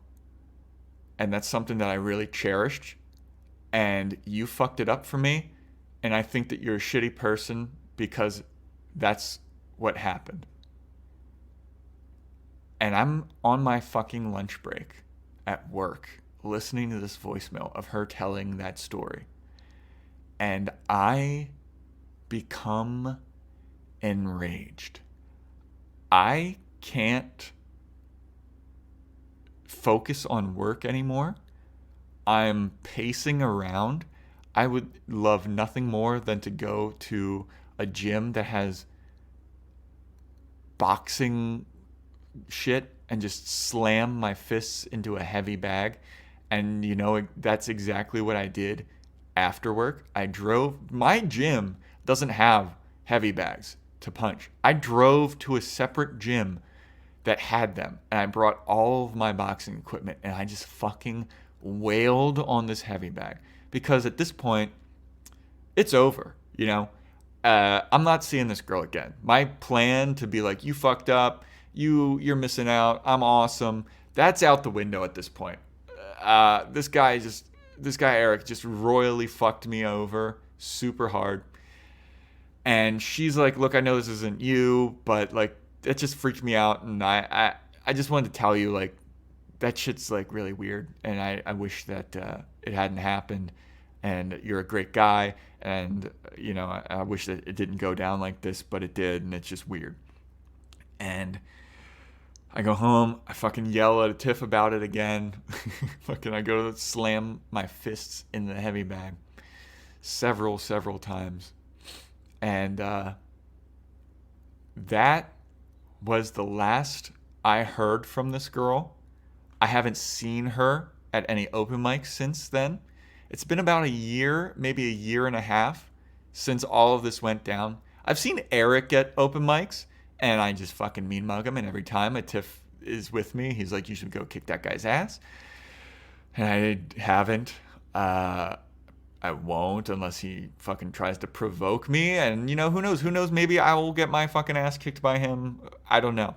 A: And that's something that I really cherished. And you fucked it up for me. And I think that you're a shitty person because that's what happened. And I'm on my fucking lunch break at work listening to this voicemail of her telling that story. And I become enraged. I can't focus on work anymore. I'm pacing around. I would love nothing more than to go to a gym that has boxing shit and just slam my fists into a heavy bag. And that's exactly what I did after work. My gym doesn't have heavy bags to punch. I drove to a separate gym that had them, and I brought all of my boxing equipment, and I just fucking wailed on this heavy bag because at this point it's over. I'm not seeing this girl again. My plan to be like, you fucked up, you're missing out, I'm awesome, that's out the window at this point. This guy Eric just royally fucked me over super hard. And she's like, look, I know this isn't you, but like it just freaked me out, and I just wanted to tell you, like, that shit's like really weird, and I wish that it hadn't happened, and you're a great guy, and I wish that it didn't go down like this, but it did, and it's just weird. And I go home, I fucking yell at Tiff about it again. I go to slam my fists in the heavy bag several times. And that was the last I heard from this girl. I haven't seen her at any open mics since then. It's been about a year, maybe a year and a half since all of this went down. I've seen Eric at open mics, and I just fucking mean mug him. And every time a Tiff is with me, he's like, you should go kick that guy's ass. And I haven't. I won't unless he fucking tries to provoke me. And, who knows? Maybe I will get my fucking ass kicked by him. I don't know.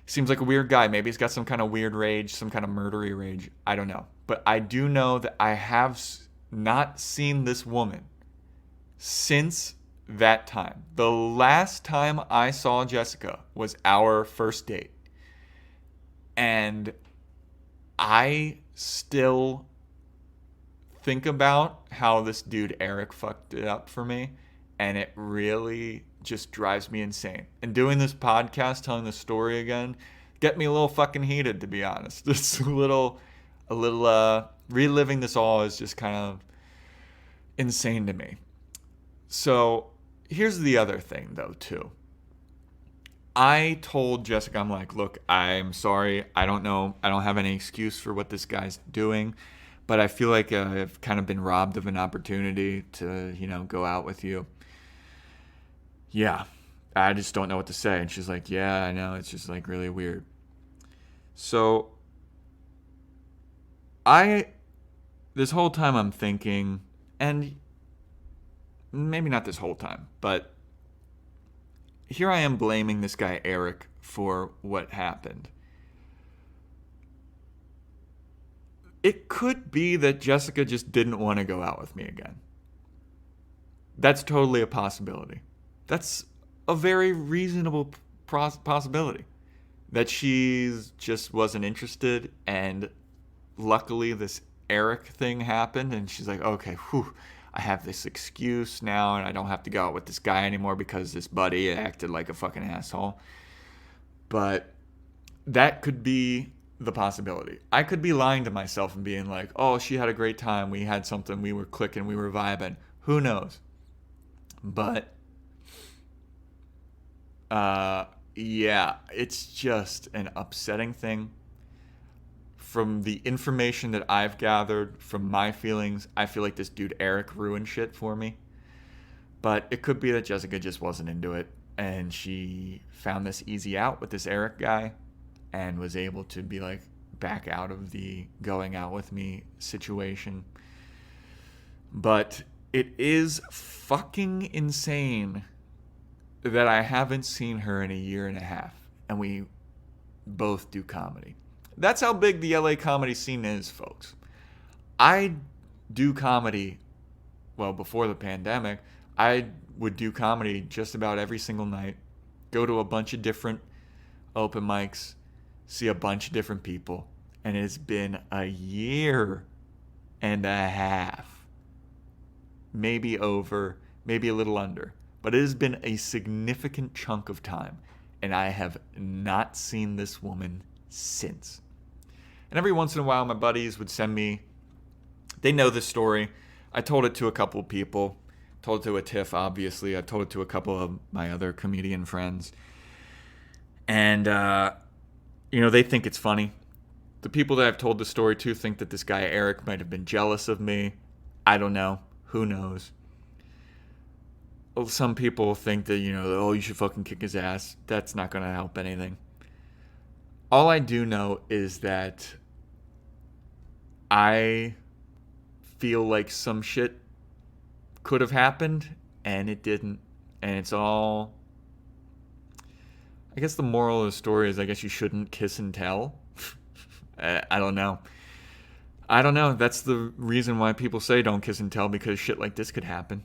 A: Seems like a weird guy. Maybe he's got some kind of weird rage, some kind of murdery rage. I don't know. But I do know that I have not seen this woman since that time. The last time I saw Jessica was our first date. And I still think about how this dude Eric fucked it up for me, and it really just drives me insane. And doing this podcast, telling the story again, get me a little fucking heated, to be honest. It's a little reliving this all is just kind of insane to me. So here's the other thing though too. I told Jessica, I'm like, look, I'm sorry, I don't know, I don't have any excuse for what this guy's doing. But I feel like I've kind of been robbed of an opportunity to, go out with you. Yeah, I just don't know what to say. And she's like, yeah, I know. It's just like really weird. So this whole time I'm thinking, and maybe not this whole time, but here I am blaming this guy Eric for what happened. It could be that Jessica just didn't want to go out with me again. That's totally a possibility. That's a very reasonable possibility. That she just wasn't interested, and luckily this Eric thing happened, and she's like, okay, I have this excuse now, and I don't have to go out with this guy anymore because this buddy acted like a fucking asshole. But that could be the possibility. I could be lying to myself and being like, oh, she had a great time. We had something. We were clicking. We were vibing. Who knows? But, yeah, it's just an upsetting thing. From the information that I've gathered, from my feelings, I feel like this dude Eric ruined shit for me. But it could be that Jessica just wasn't into it, and she found this easy out with this Eric guy and was able to be like back out of the going out with me situation. But it is fucking insane that I haven't seen her in a year and a half, and we both do comedy. That's how big the LA comedy scene is, folks. I do comedy, well, before the pandemic, I would do comedy just about every single night, go to a bunch of different open mics, see a bunch of different people, and it's been a year and a half, maybe over, maybe a little under, but it has been a significant chunk of time, and I have not seen this woman since. And every once in a while, my buddies would send me, they know this story. I told it to a couple of people. Told it to a Tiff, obviously. I told it to a couple of my other comedian friends. And, they think it's funny. The people that I've told the story to think that this guy Eric might have been jealous of me. I don't know. Who knows? Some people think that, you should fucking kick his ass. That's not going to help anything. All I do know is that I feel like some shit could have happened, and it didn't. And it's all... I guess the moral of the story is I guess you shouldn't kiss and tell. I don't know. That's the reason why people say don't kiss and tell, because shit like this could happen.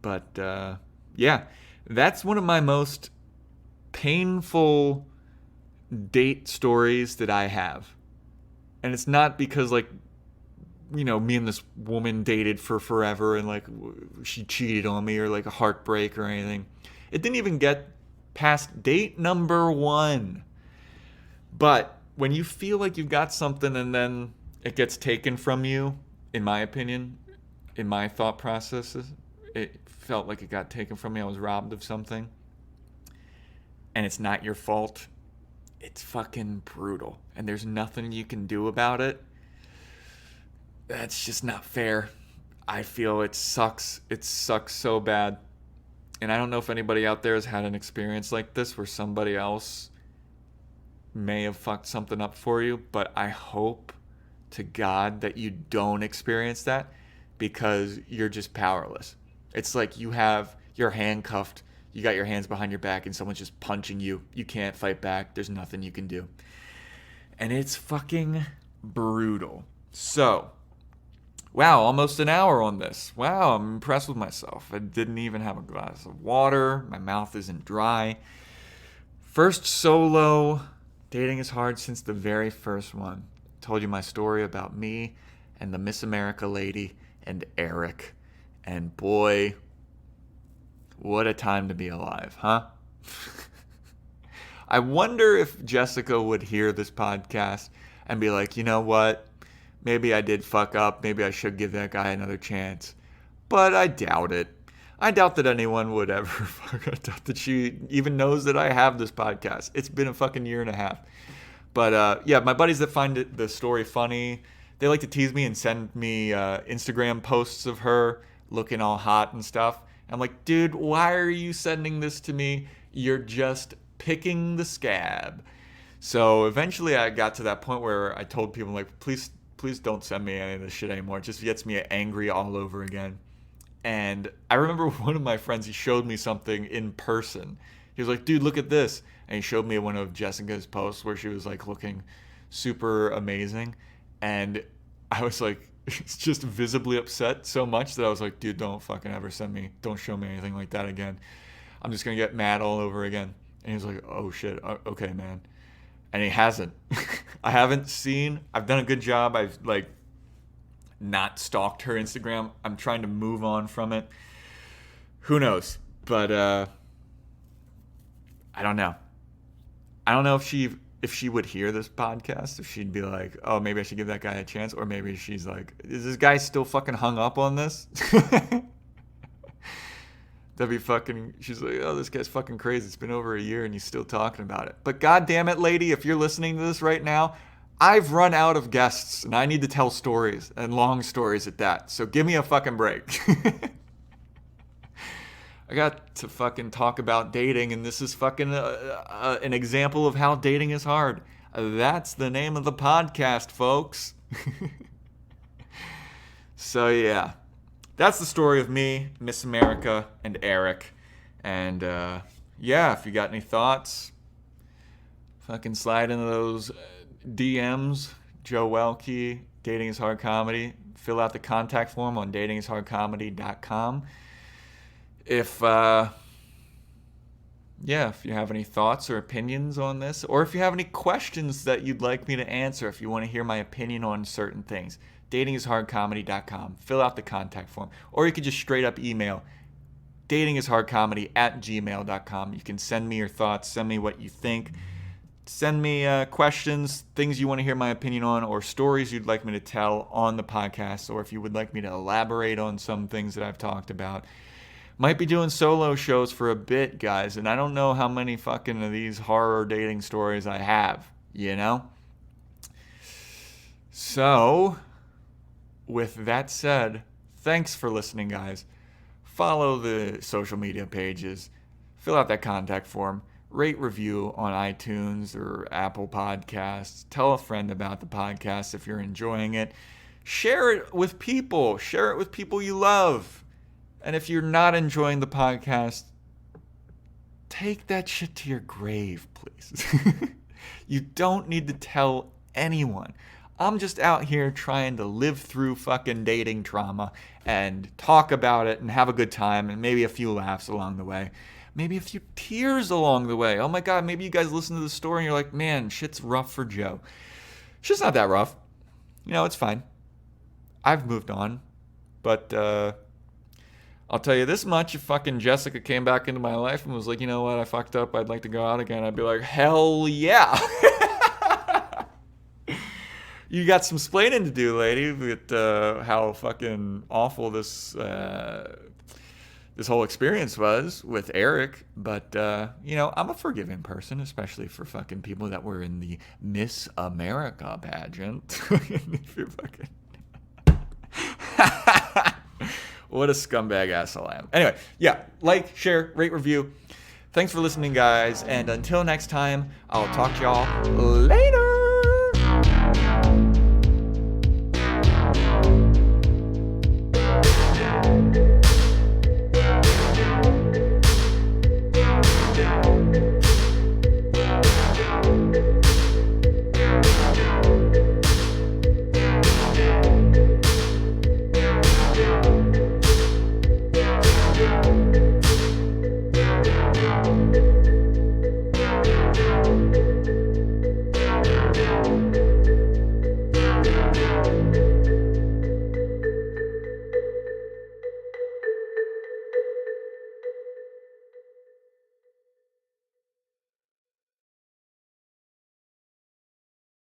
A: But, yeah. That's one of my most painful date stories that I have. And it's not because, like, me and this woman dated for forever and, like, she cheated on me or, like, a heartbreak or anything. It didn't even get past date number 1. But when you feel like you've got something and then it gets taken from you, in my opinion, in my thought processes, it felt like it got taken from me. I was robbed of something. And it's not your fault. It's fucking brutal. And there's nothing you can do about it. That's just not fair. I feel it sucks. It sucks so bad. And I don't know if anybody out there has had an experience like this where somebody else may have fucked something up for you, but I hope to God that you don't experience that, because you're just powerless. It's like you're handcuffed, you got your hands behind your back, and someone's just punching you. You can't fight back. There's nothing you can do. And it's fucking brutal. So, wow, almost an hour on this. Wow, I'm impressed with myself. I didn't even have a glass of water. My mouth isn't dry. First solo. Dating is hard since the very first one. Told you my story about me and the Miss America lady and Eric. And boy, what a time to be alive, huh? I wonder if Jessica would hear this podcast and be like, you know what? Maybe I did fuck up. Maybe I should give that guy another chance. But I doubt it. I doubt that anyone would ever fuck. I doubt that she even knows that I have this podcast. It's been a fucking year and a half. But yeah, my buddies that find the story funny, they like to tease me and send me Instagram posts of her looking all hot and stuff. I'm like, dude, why are you sending this to me? You're just picking the scab. So eventually I got to that point where I told people, like, please don't send me any of this shit anymore. It just gets me angry all over again. And I remember one of my friends, he showed me something in person. He was like, dude, look at this. And he showed me one of Jessica's posts where she was like looking super amazing. And I was like, just visibly upset so much that I was like, dude, don't fucking ever don't show me anything like that again. I'm just going to get mad all over again. And he was like, oh shit, okay, man. And he hasn't. I've done a good job. I've like not stalked her Instagram. I'm trying to move on from it. Who knows? But I don't know. I don't know if she if she would hear this podcast, if she'd be like, oh, maybe I should give that guy a chance. Or maybe she's like, is this guy still fucking hung up on this? That'd be fucking, she's like, oh, this guy's fucking crazy. It's been over a year and he's still talking about it. But God damn it, lady, if you're listening to this right now, I've run out of guests and I need to tell stories, and long stories at that. So give me a fucking break. I got to fucking talk about dating, and this is fucking an example of how dating is hard. That's the name of the podcast, folks. So yeah, that's the story of me, Miss America, and Eric. And yeah, if you got any thoughts, fucking slide into those DMs, Joe Welkie, Dating is Hard Comedy. Fill out the contact form on datingisHardComedy.com. If you have any thoughts or opinions on this, or if you have any questions that you'd like me to answer, if you want to hear my opinion on certain things, datingisHardComedy.com. Fill out the contact form. Or you could just straight up email datingisHardComedy@gmail.com. You can send me your thoughts, send me what you think, send me questions, things you want to hear my opinion on, or stories you'd like me to tell on the podcast, or if you would like me to elaborate on some things that I've talked about. Might be doing solo shows for a bit, guys, and I don't know how many fucking of these horror dating stories I have, you know? So, with that said, thanks for listening, guys. Follow the social media pages, fill out that contact form, rate, review on iTunes or Apple Podcasts, tell a friend about the podcast if you're enjoying it, share it with people you love. And if you're not enjoying the podcast, take that shit to your grave, please. You don't need to tell anyone. I'm just out here trying to live through fucking dating trauma and talk about it and have a good time and maybe a few laughs along the way. Maybe a few tears along the way. Oh my God, maybe you guys listen to the story and you're like, man, shit's rough for Joe. Shit's not that rough. You know, it's fine. I've moved on. But, I'll tell you this much, if fucking Jessica came back into my life and was like, you know what, I fucked up, I'd like to go out again, I'd be like, hell yeah. You got some splaining to do, lady, with how fucking awful this whole experience was with Eric. But, you know, I'm a forgiving person, especially for fucking people that were in the Miss America pageant. If you're fucking... What a scumbag asshole I am. Anyway, yeah, like, share, rate, review. Thanks for listening, guys. And until next time, I'll talk to y'all later.